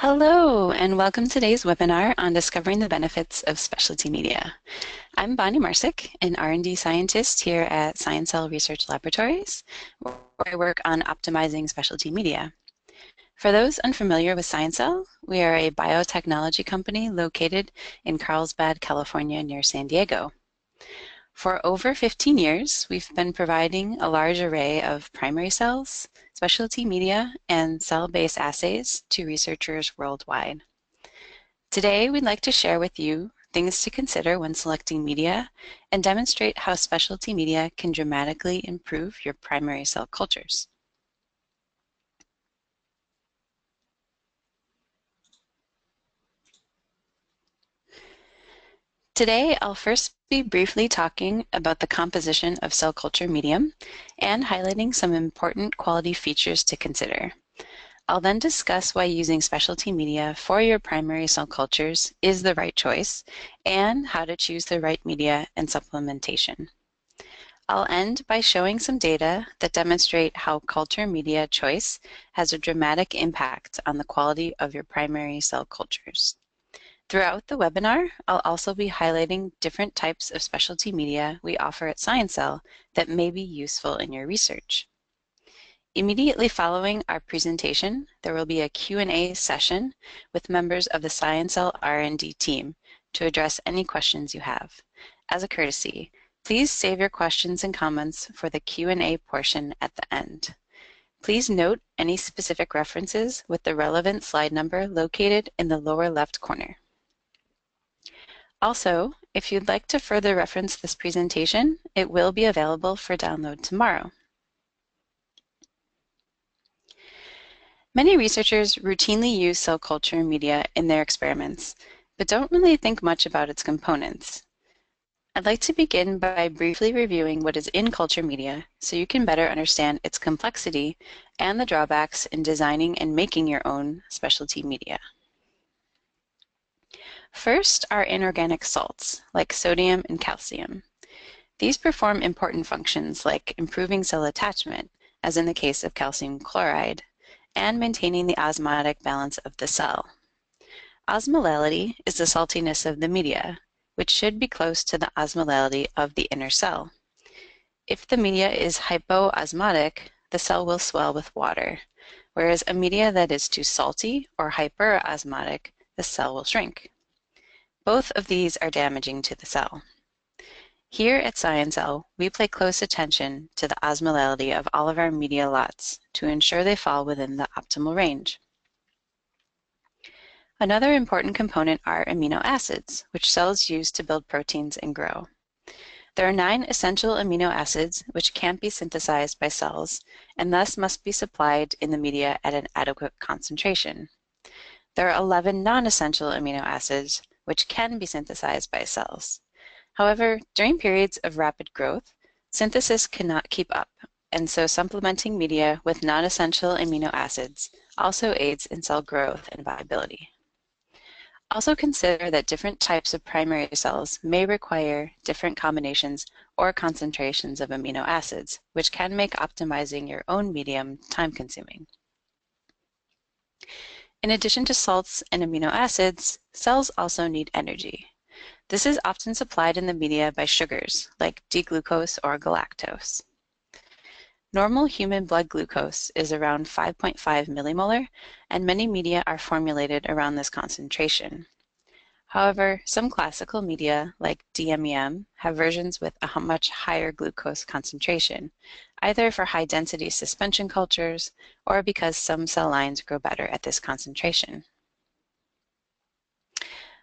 Hello, and welcome to today's webinar on discovering the benefits of specialty media. I'm Bonnie Marsick, an R&D Scientist here at ScienCell Research Laboratories, where I work on optimizing specialty media. For those unfamiliar with ScienCell, we are a biotechnology company located in Carlsbad, California, near San Diego. For over 15 years, we've been providing a large array of primary cells, specialty media, and cell-based assays to researchers worldwide. Today, we'd like to share with you things to consider when selecting media and demonstrate how specialty media can dramatically improve your primary cell cultures. Today, I'll first be briefly talking about the composition of cell culture medium and highlighting some important quality features to consider. I'll then discuss why using specialty media for your primary cell cultures is the right choice and how to choose the right media and supplementation. I'll end by showing some data that demonstrate how culture media choice has a dramatic impact on the quality of your primary cell cultures. Throughout the webinar, I'll also be highlighting different types of specialty media we offer at ScienCell that may be useful in your research. Immediately following our presentation, there will be a Q&A session with members of the ScienCell R&D team to address any questions you have. As a courtesy, please save your questions and comments for the Q&A portion at the end. Please note any specific references with the relevant slide number located in the lower left corner. Also, if you'd like to further reference this presentation, it will be available for download tomorrow. Many researchers routinely use cell culture media in their experiments, but don't really think much about its components. I'd like to begin by briefly reviewing what is in culture media so you can better understand its complexity and the drawbacks in designing and making your own specialty media. First are inorganic salts, like sodium and calcium. These perform important functions like improving cell attachment, as in the case of calcium chloride, and maintaining the osmotic balance of the cell. Osmolality is the saltiness of the media, which should be close to the osmolality of the inner cell. If the media is hypoosmotic, the cell will swell with water, whereas a media that is too salty or hyperosmotic, the cell will shrink. Both of these are damaging to the cell. Here at ScienCell, we pay close attention to the osmolality of all of our media lots to ensure they fall within the optimal range. Another important component are amino acids, which cells use to build proteins and grow. There are 9 essential amino acids which can't be synthesized by cells and thus must be supplied in the media at an adequate concentration. There are 11 non-essential amino acids which can be synthesized by cells. However, during periods of rapid growth, synthesis cannot keep up, and so supplementing media with non-essential amino acids also aids in cell growth and viability. Also consider that different types of primary cells may require different combinations or concentrations of amino acids, which can make optimizing your own medium time-consuming. In addition to salts and amino acids, cells also need energy. This is often supplied in the media by sugars, like D-glucose or galactose. Normal human blood glucose is around 5.5 millimolar, and many media are formulated around this concentration. However, some classical media, like DMEM, have versions with a much higher glucose concentration, either for high-density suspension cultures or because some cell lines grow better at this concentration.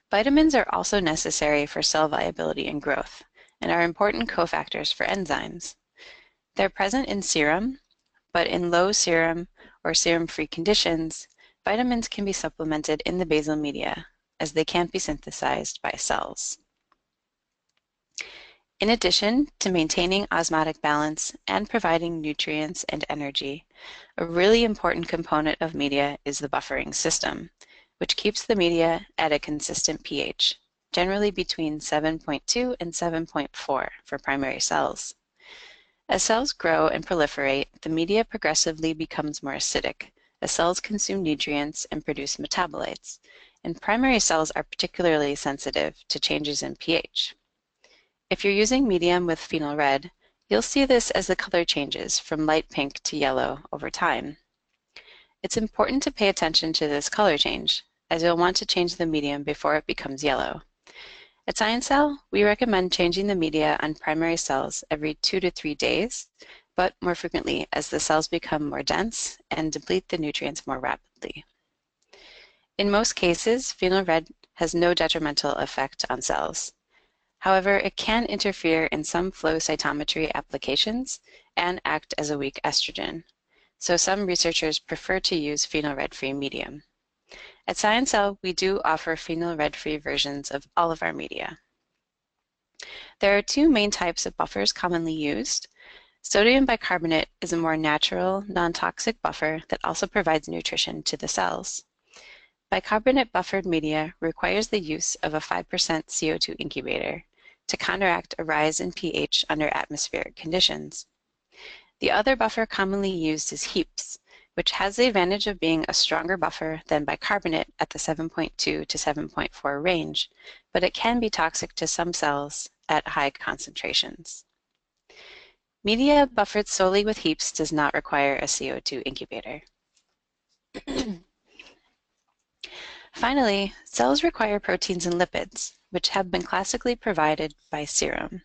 Vitamins are also necessary for cell viability and growth, and are important cofactors for enzymes. They're present in serum, but in low serum or serum-free conditions, vitamins can be supplemented in the basal media, as they can't be synthesized by cells. In addition to maintaining osmotic balance and providing nutrients and energy, a really important component of media is the buffering system, which keeps the media at a consistent pH, generally between 7.2 and 7.4 for primary cells. As cells grow and proliferate, the media progressively becomes more acidic, as cells consume nutrients and produce metabolites, and primary cells are particularly sensitive to changes in pH. If you're using medium with phenol red, you'll see this as the color changes from light pink to yellow over time. It's important to pay attention to this color change, as you'll want to change the medium before it becomes yellow. At ScienCell, we recommend changing the media on primary cells every 2 to 3 days, but more frequently as the cells become more dense and deplete the nutrients more rapidly. In most cases, phenol red has no detrimental effect on cells. However, it can interfere in some flow cytometry applications and act as a weak estrogen, so some researchers prefer to use phenol red-free medium. At ScienCell, we do offer phenol red-free versions of all of our media. There are two main types of buffers commonly used. Sodium bicarbonate is a more natural, non-toxic buffer that also provides nutrition to the cells. Bicarbonate buffered media requires the use of a 5% CO2 incubator to counteract a rise in pH under atmospheric conditions. The other buffer commonly used is HEAPS, which has the advantage of being a stronger buffer than bicarbonate at the 7.2 to 7.4 range, but it can be toxic to some cells at high concentrations. Media buffered solely with HEAPS does not require a CO2 incubator. Finally, cells require proteins and lipids, which have been classically provided by serum.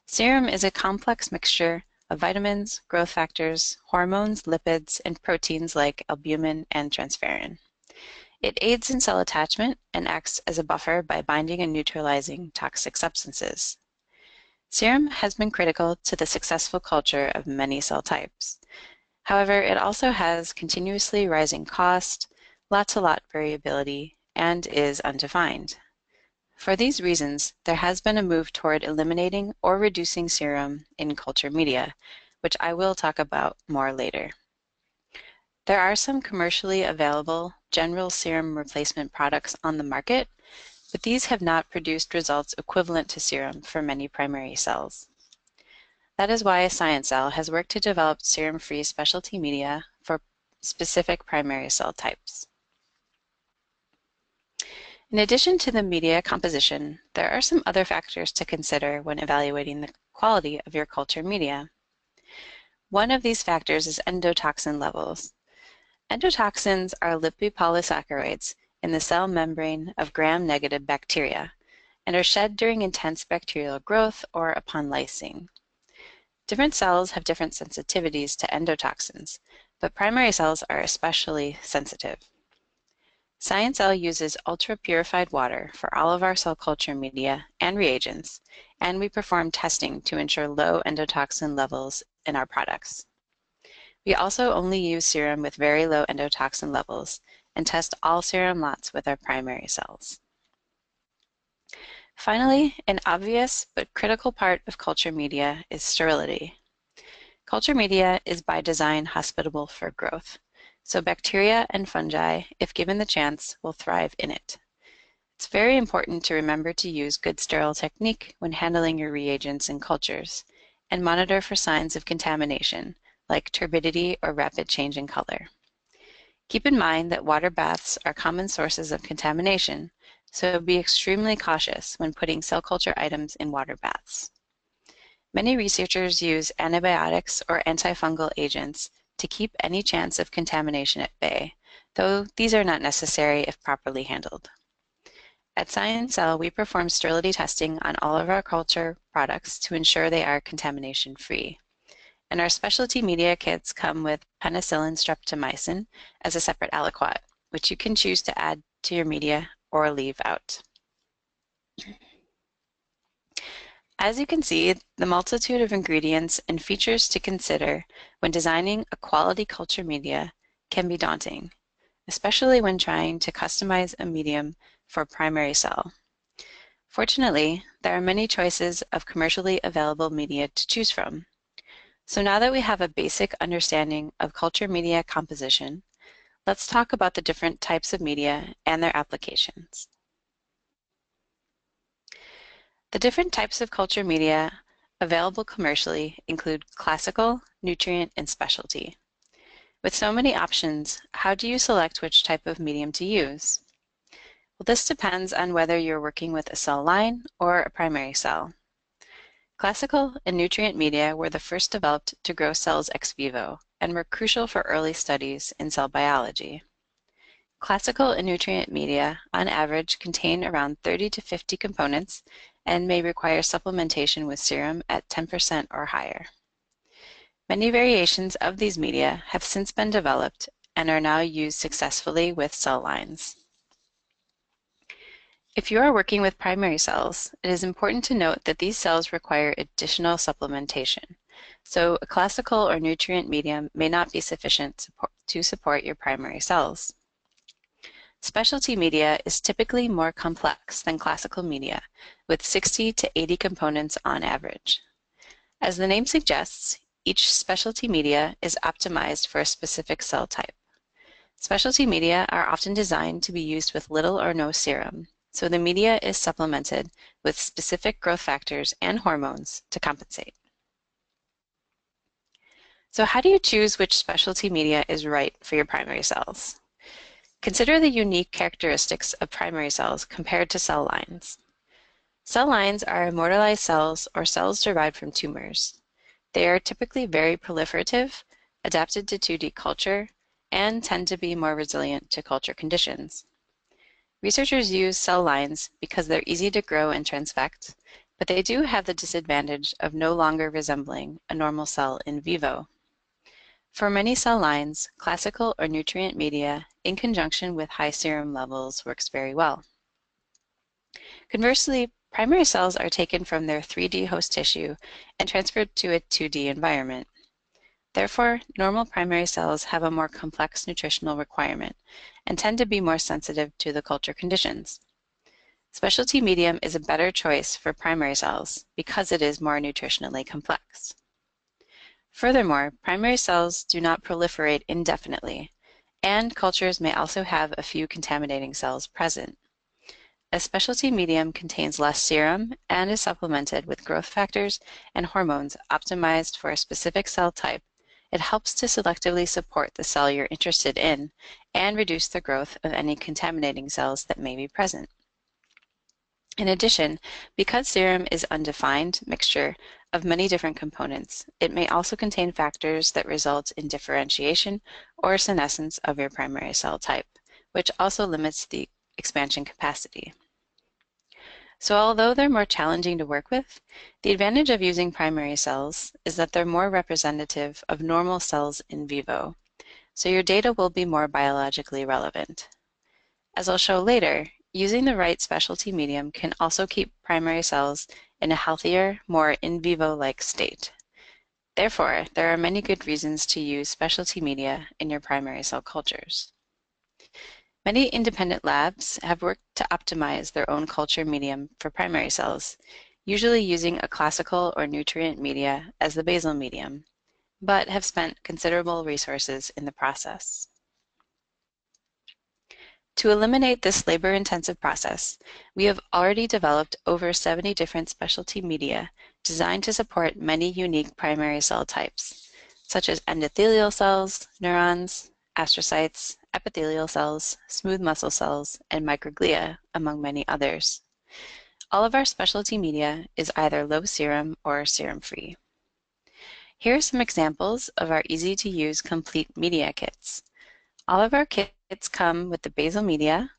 Serum is a complex mixture of vitamins, growth factors, hormones, lipids, and proteins like albumin and transferrin. It aids in cell attachment and acts as a buffer by binding and neutralizing toxic substances. Serum has been critical to the successful culture of many cell types. However, it also has continuously rising cost, lot-to-lot variability, and is undefined. For these reasons, there has been a move toward eliminating or reducing serum in culture media, which I will talk about more later. There are some commercially available general serum replacement products on the market, but these have not produced results equivalent to serum for many primary cells. That is why ScienCell has worked to develop serum-free specialty media for specific primary cell types. In addition to the media composition, there are some other factors to consider when evaluating the quality of your culture media. One of these factors is endotoxin levels. Endotoxins are lipopolysaccharides in the cell membrane of gram-negative bacteria and are shed during intense bacterial growth or upon lysing. Different cells have different sensitivities to endotoxins, but primary cells are especially sensitive. ScienCell uses ultra-purified water for all of our cell culture media and reagents, and we perform testing to ensure low endotoxin levels in our products. We also only use serum with very low endotoxin levels and test all serum lots with our primary cells. Finally, an obvious but critical part of culture media is sterility. Culture media is by design hospitable for growth, so bacteria and fungi, if given the chance, will thrive in it. It's very important to remember to use good sterile technique when handling your reagents and cultures, and monitor for signs of contamination, like turbidity or rapid change in color. Keep in mind that water baths are common sources of contamination, so be extremely cautious when putting cell culture items in water baths. Many researchers use antibiotics or antifungal agents to keep any chance of contamination at bay, though these are not necessary if properly handled. At ScienCell, we perform sterility testing on all of our culture products to ensure they are contamination-free. And our specialty media kits come with penicillin streptomycin as a separate aliquot, which you can choose to add to your media or leave out. As you can see, the multitude of ingredients and features to consider when designing a quality culture media can be daunting, especially when trying to customize a medium for a primary cell. Fortunately, there are many choices of commercially available media to choose from. So now that we have a basic understanding of culture media composition, let's talk about the different types of media and their applications. The different types of culture media available commercially include classical, nutrient, and specialty. With so many options, how do you select which type of medium to use? Well, this depends on whether you're working with a cell line or a primary cell. Classical and nutrient media were the first developed to grow cells ex vivo and were crucial for early studies in cell biology. Classical and nutrient media, on average, contain around 30 to 50 components and may require supplementation with serum at 10% or higher. Many variations of these media have since been developed and are now used successfully with cell lines. If you are working with primary cells, it is important to note that these cells require additional supplementation, so a classical or nutrient medium may not be sufficient to support your primary cells. Specialty media is typically more complex than classical media, with 60 to 80 components on average. As the name suggests, each specialty media is optimized for a specific cell type. Specialty media are often designed to be used with little or no serum, so the media is supplemented with specific growth factors and hormones to compensate. So how do you choose which specialty media is right for your primary cells? Consider the unique characteristics of primary cells compared to cell lines. Cell lines are immortalized cells or cells derived from tumors. They are typically very proliferative, adapted to 2D culture, and tend to be more resilient to culture conditions. Researchers use cell lines because they're easy to grow and transfect, but they do have the disadvantage of no longer resembling a normal cell in vivo. For many cell lines, classical or nutrient media in conjunction with high serum levels works very well. Conversely, primary cells are taken from their 3D host tissue and transferred to a 2D environment. Therefore, normal primary cells have a more complex nutritional requirement and tend to be more sensitive to the culture conditions. Specialty medium is a better choice for primary cells because it is more nutritionally complex. Furthermore, primary cells do not proliferate indefinitely, and cultures may also have a few contaminating cells present. A specialty medium contains less serum and is supplemented with growth factors and hormones optimized for a specific cell type. It helps to selectively support the cell you're interested in and reduce the growth of any contaminating cells that may be present. In addition, because serum is an undefined mixture of many different components, it may also contain factors that result in differentiation or senescence of your primary cell type, which also limits the expansion capacity. So although they're more challenging to work with, the advantage of using primary cells is that they're more representative of normal cells in vivo, so your data will be more biologically relevant. As I'll show later, using the right specialty medium can also keep primary cells in a healthier, more in vivo-like state. Therefore, there are many good reasons to use specialty media in your primary cell cultures. Many independent labs have worked to optimize their own culture medium for primary cells, usually using a classical or nutrient media as the basal medium, but have spent considerable resources in the process. To eliminate this labor-intensive process, we have already developed over 70 different specialty media designed to support many unique primary cell types, such as endothelial cells, neurons, astrocytes, epithelial cells, smooth muscle cells, and microglia, among many others. All of our specialty media is either low serum or serum-free. Here are some examples of our easy-to-use complete media kits. All of our kits come with the basal media,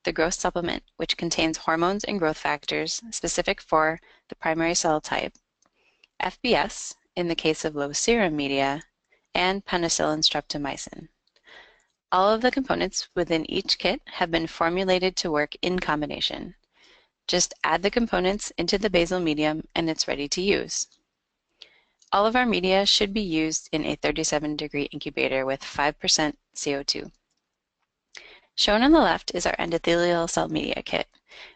the growth supplement, which contains hormones and growth factors specific for the primary cell type, FBS, in the case of low serum media, and penicillin streptomycin. All of the components within each kit have been formulated to work in combination. Just add the components into the basal medium and it's ready to use. All of our media should be used in a 37-degree incubator with 5% CO2. Shown on the left is our endothelial cell media kit,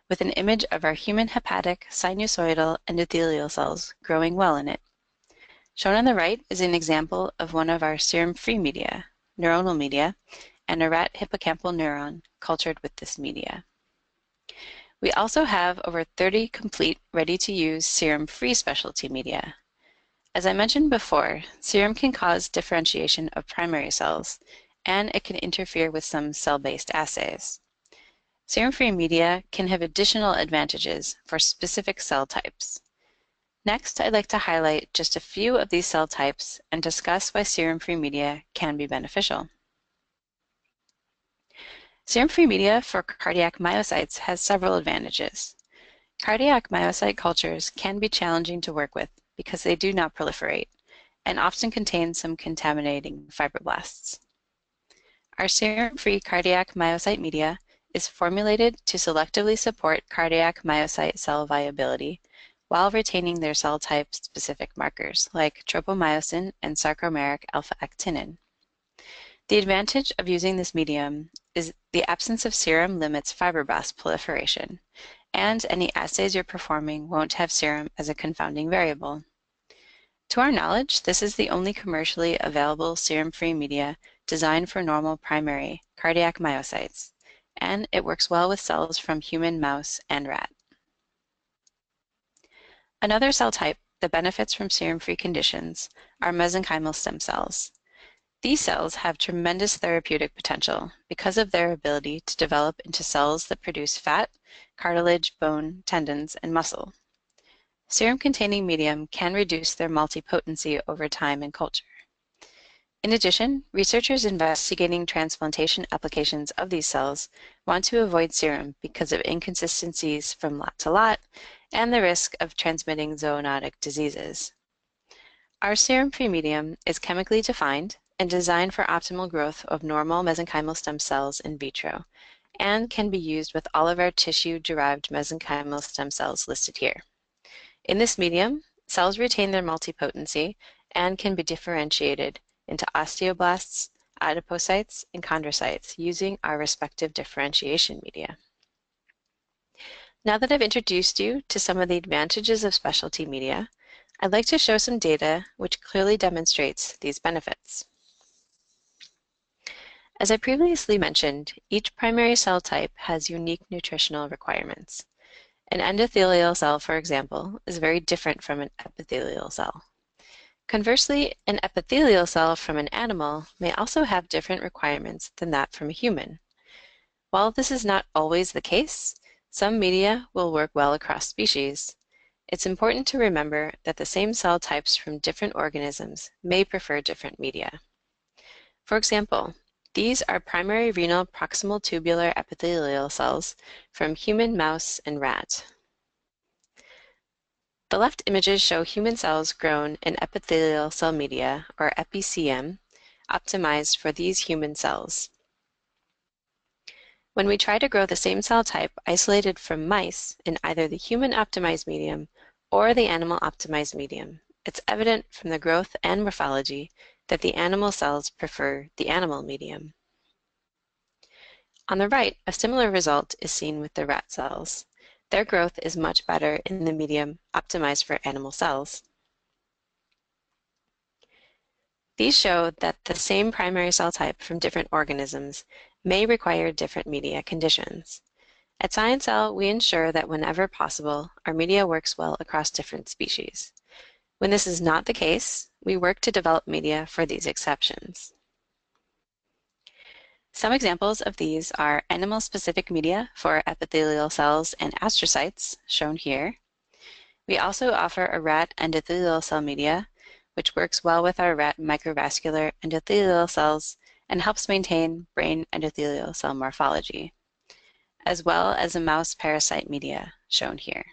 with an image of our human hepatic sinusoidal endothelial cells growing well in it. Shown on the right is an example of one of our serum-free media, neuronal media, and a rat hippocampal neuron cultured with this media. We also have over 30 complete, ready-to-use serum-free specialty media. As I mentioned before, serum can cause differentiation of primary cells, and it can interfere with some cell-based assays. Serum-free media can have additional advantages for specific cell types. Next, I'd like to highlight just a few of these cell types and discuss why serum-free media can be beneficial. Serum-free media for cardiac myocytes has several advantages. Cardiac myocyte cultures can be challenging to work with because they do not proliferate and often contain some contaminating fibroblasts. Our serum-free cardiac myocyte media is formulated to selectively support cardiac myocyte cell viability while retaining their cell type-specific markers like tropomyosin and sarcomeric alpha-actinin. The advantage of using this medium is the absence of serum limits fibroblast proliferation, and any assays you're performing won't have serum as a confounding variable. To our knowledge, this is the only commercially available serum-free media designed for normal primary cardiac myocytes, and it works well with cells from human, mouse, and rat. Another cell type that benefits from serum-free conditions are mesenchymal stem cells. These cells have tremendous therapeutic potential because of their ability to develop into cells that produce fat, cartilage, bone, tendons, and muscle. Serum-containing medium can reduce their multipotency over time in culture. In addition, researchers investigating transplantation applications of these cells want to avoid serum because of inconsistencies from lot to lot and the risk of transmitting zoonotic diseases. Our serum-free medium is chemically defined and designed for optimal growth of normal mesenchymal stem cells in vitro, and can be used with all of our tissue-derived mesenchymal stem cells listed here. In this medium, cells retain their multipotency and can be differentiated into osteoblasts, adipocytes, and chondrocytes using our respective differentiation media. Now that I've introduced you to some of the advantages of specialty media, I'd like to show some data which clearly demonstrates these benefits. As I previously mentioned, each primary cell type has unique nutritional requirements. An endothelial cell, for example, is very different from an epithelial cell. Conversely, an epithelial cell from an animal may also have different requirements than that from a human. While this is not always the case, some media will work well across species. It's important to remember that the same cell types from different organisms may prefer different media. For example, these are primary renal proximal tubular epithelial cells from human, mouse, and rat. The left images show human cells grown in epithelial cell media, or EpiCM, optimized for these human cells. When we try to grow the same cell type isolated from mice in either the human optimized medium or the animal optimized medium, it's evident from the growth and morphology that the animal cells prefer the animal medium. On the right, a similar result is seen with the rat cells. Their growth is much better in the medium optimized for animal cells. These show that the same primary cell type from different organisms may require different media conditions. At ScienCell, we ensure that whenever possible, our media works well across different species. When this is not the case, we work to develop media for these exceptions. Some examples of these are animal-specific media for epithelial cells and astrocytes, shown here. We also offer a rat endothelial cell media, which works well with our rat microvascular endothelial cells and helps maintain brain endothelial cell morphology, as well as a mouse parasite media, shown here.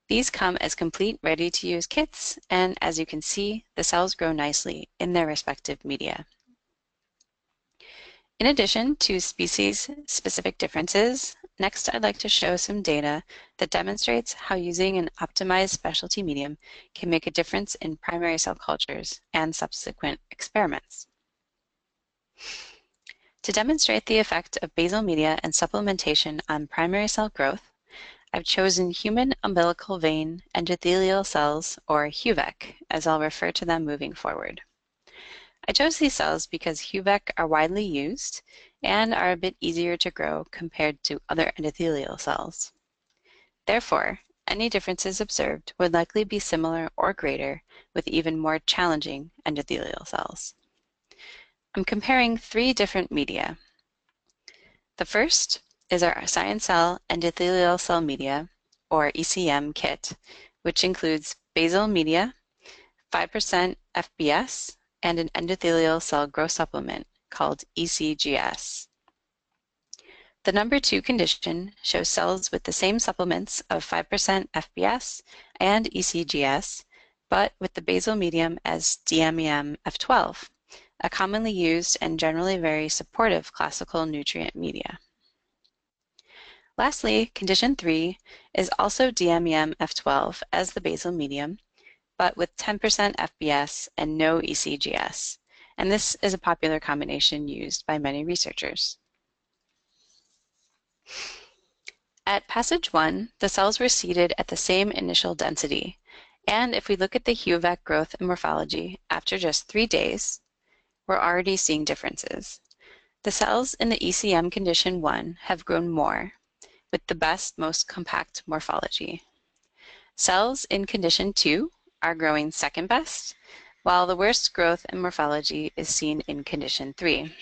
These come as complete ready-to-use kits, and as you can see, the cells grow nicely in their respective media. In addition to species-specific differences, next I'd like to show some data that demonstrates how using an optimized specialty medium can make a difference in primary cell cultures and subsequent experiments. To demonstrate the effect of basal media and supplementation on primary cell growth, I've chosen human umbilical vein endothelial cells, or HUVEC, as I'll refer to them moving forward. I chose these cells because HUVEC are widely used and are a bit easier to grow compared to other endothelial cells. Therefore, any differences observed would likely be similar or greater with even more challenging endothelial cells. I'm comparing 3 different media. The first is our ScienCell endothelial cell media, or ECM kit, which includes basal media, 5% FBS, and an endothelial cell growth supplement called ECGS. The number 2 condition shows cells with the same supplements of 5% FBS and ECGS, but with the basal medium as DMEM F12, a commonly used and generally very supportive classical nutrient media. Lastly, condition 3 is also DMEM F12 as the basal medium, but with 10% FBS and no ECGS, and this is a popular combination used by many researchers. At passage 1, the cells were seeded at the same initial density, and if we look at the HUVEC growth and morphology after just 3 days, we're already seeing differences. The cells in the ECM condition 1 have grown more, with the best, most compact morphology. Cells in condition 2 are growing second best, while the worst growth and morphology is seen in condition 3.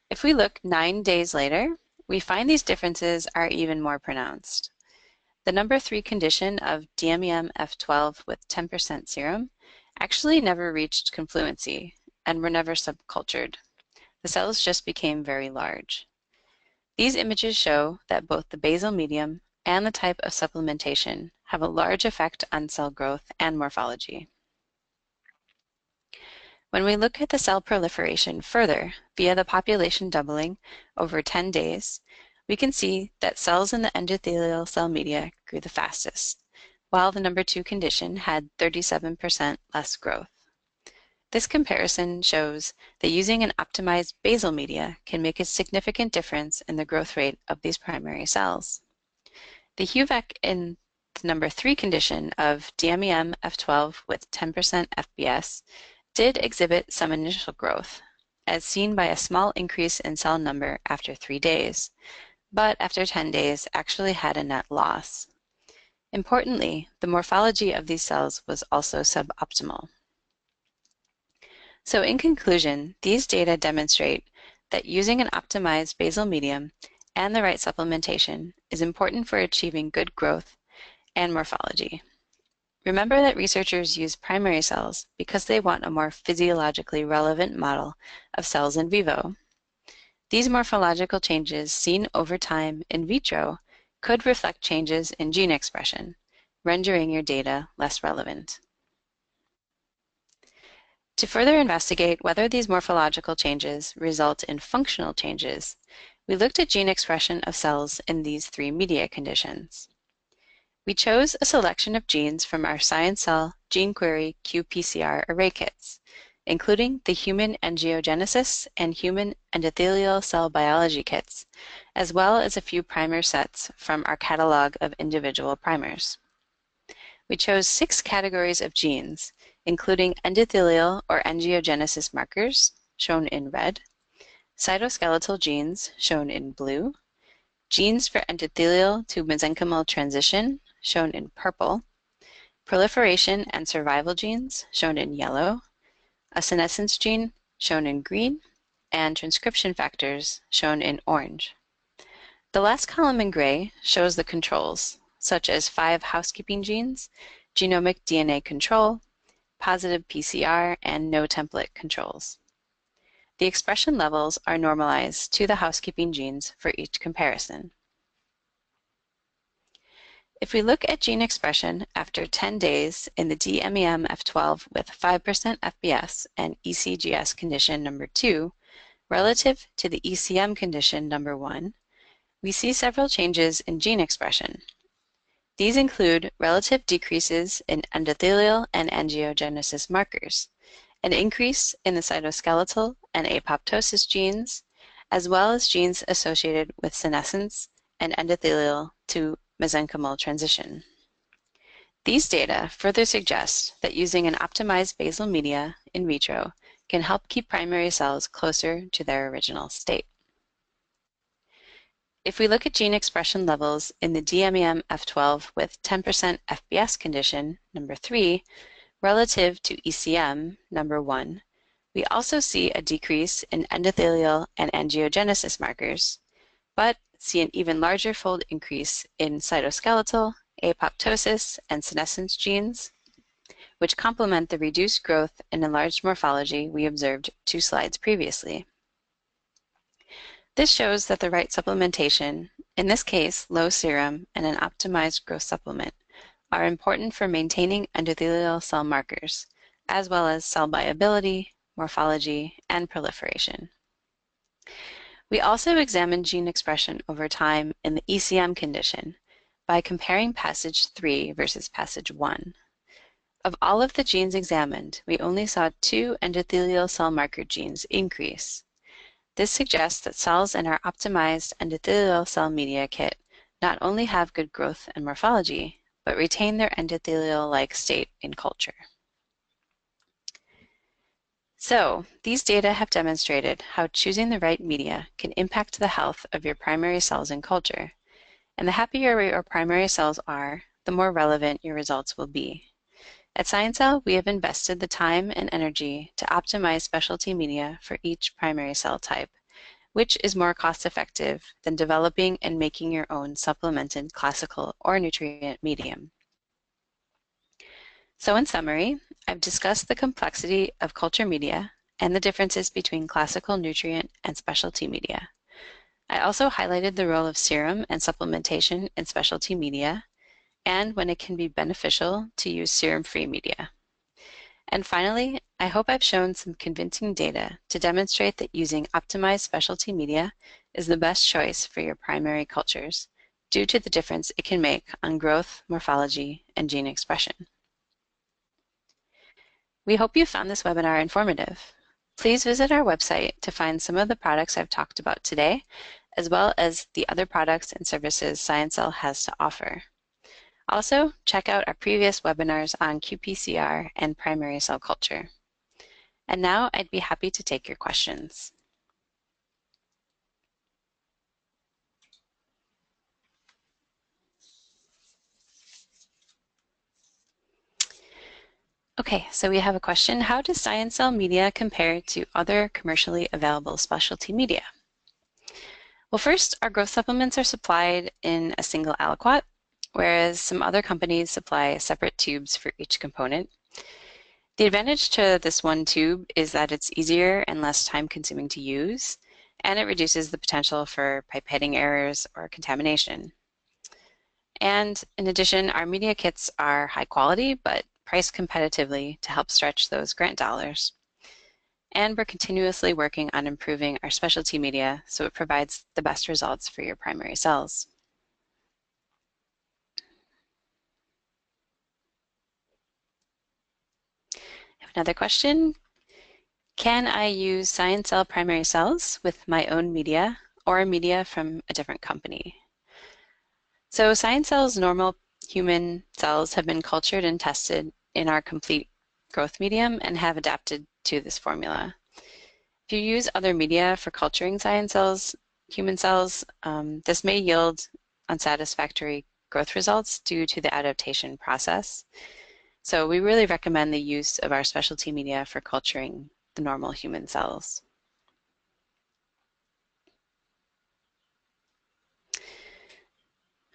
If we look 9 days later, we find these differences are even more pronounced. The number 3 condition of DMEM F12 with 10% serum actually never reached confluency and were never subcultured. The cells just became very large. These images show that both the basal medium and the type of supplementation have a large effect on cell growth and morphology. When we look at the cell proliferation further via the population doubling over 10 days, we can see that cells in the endothelial cell media grew the fastest, while the number 2 condition had 37% less growth. This comparison shows that using an optimized basal media can make a significant difference in the growth rate of these primary cells. The HUVEC in the number 3 condition of DMEM F12 with 10% FBS did exhibit some initial growth, as seen by a small increase in cell number after 3 days, but after 10 days actually had a net loss. Importantly, the morphology of these cells was also suboptimal. So in conclusion, these data demonstrate that using an optimized basal medium and the right supplementation is important for achieving good growth and morphology. Remember that researchers use primary cells because they want a more physiologically relevant model of cells in vivo. These morphological changes seen over time in vitro could reflect changes in gene expression, rendering your data less relevant. To further investigate whether these morphological changes result in functional changes, we looked at gene expression of cells in these 3 media conditions. We chose a selection of genes from our ScienCell Gene Query qPCR array kits, including the Human Angiogenesis and Human Endothelial Cell Biology kits, as well as a few primer sets from our catalog of individual primers. We chose 6 categories of genes, including endothelial or angiogenesis markers, shown in red, cytoskeletal genes, shown in blue, genes for endothelial to mesenchymal transition, shown in purple, proliferation and survival genes, shown in yellow, a senescence gene, shown in green, and transcription factors, shown in orange. The last column in gray shows the controls, such as 5 housekeeping genes, genomic DNA control, positive PCR, and no template controls. The expression levels are normalized to the housekeeping genes for each comparison. If we look at gene expression after 10 days in the DMEM F12 with 5% FBS and ECGS condition number 2, relative to the ECM condition number 1, we see several changes in gene expression. These include relative decreases in endothelial and angiogenesis markers, an increase in the cytoskeletal and apoptosis genes, as well as genes associated with senescence and endothelial to mesenchymal transition. These data further suggest that using an optimized basal media in vitro can help keep primary cells closer to their original state. if we look at gene expression levels in the DMEM F12 with 10% FBS condition, number 3, relative to ECM, number 1, we also see a decrease in endothelial and angiogenesis markers, but see an even larger fold increase in cytoskeletal, apoptosis, and senescence genes, which complement the reduced growth and enlarged morphology we observed 2 slides previously. This shows that the right supplementation, in this case low serum and an optimized growth supplement, are important for maintaining endothelial cell markers, as well as cell viability, morphology, and proliferation. We also examined gene expression over time in the ECM condition by comparing passage 3 versus passage 1. Of all of the genes examined, we only saw 2 endothelial cell marker genes increase. This suggests that cells in our optimized endothelial cell media kit not only have good growth and morphology, but retain their endothelial-like state in culture. So, these data have demonstrated how choosing the right media can impact the health of your primary cells in culture. And the happier your primary cells are, the more relevant your results will be. At ScienCell, we have invested the time and energy to optimize specialty media for each primary cell type, which is more cost-effective than developing and making your own supplemented classical or nutrient medium. So in summary, I've discussed the complexity of culture media and the differences between classical nutrient and specialty media. I also highlighted the role of serum and supplementation in specialty media, and when it can be beneficial to use serum-free media. And finally, I hope I've shown some convincing data to demonstrate that using optimized specialty media is the best choice for your primary cultures due to the difference it can make on growth, morphology, and gene expression. We hope you found this webinar informative. Please visit our website to find some of the products I've talked about today, as well as the other products and services ScienCell has to offer. Also, check out our previous webinars on qPCR and primary cell culture. And now I'd be happy to take your questions. Okay, so we have a question. How does ScienCell media compare to other commercially available specialty media? Well, first, our growth supplements are supplied in a single aliquot, whereas some other companies supply separate tubes for each component. The advantage to this one tube is that it's easier and less time-consuming to use, and it reduces the potential for pipetting errors or contamination. And in addition, our media kits are high quality, but priced competitively to help stretch those grant dollars. And we're continuously working on improving our specialty media so it provides the best results for your primary cells. I have another question. Can I use ScienCell primary cells with my own media or media from a different company? So ScienCell's normal human cells have been cultured and tested in our complete growth medium and have adapted to this formula. If you use other media for culturing human cells, this may yield unsatisfactory growth results due to the adaptation process. So we really recommend the use of our specialty media for culturing the normal human cells.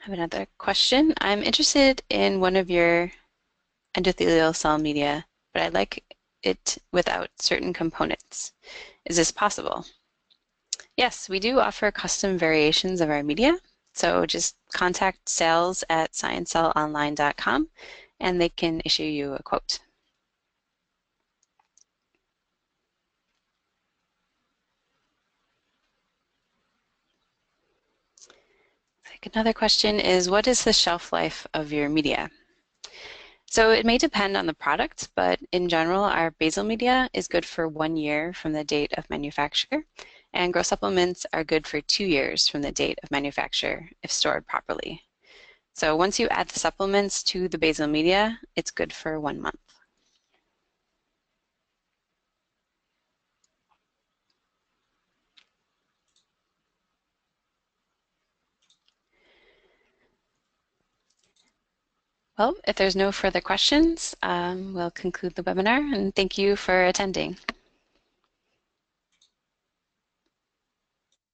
I have another question. I'm interested in one of your endothelial cell media, but I'd like it without certain components. Is this possible? Yes, we do offer custom variations of our media. So just contact sales@sciencellonline.com and they can issue you a quote. Another question is, what is the shelf life of your media? So it may depend on the product, but in general, our basal media is good for 1 year from the date of manufacture, and growth supplements are good for 2 years from the date of manufacture if stored properly. So once you add the supplements to the basal media, it's good for 1 month. Well, if there's no further questions, we'll conclude the webinar, and thank you for attending.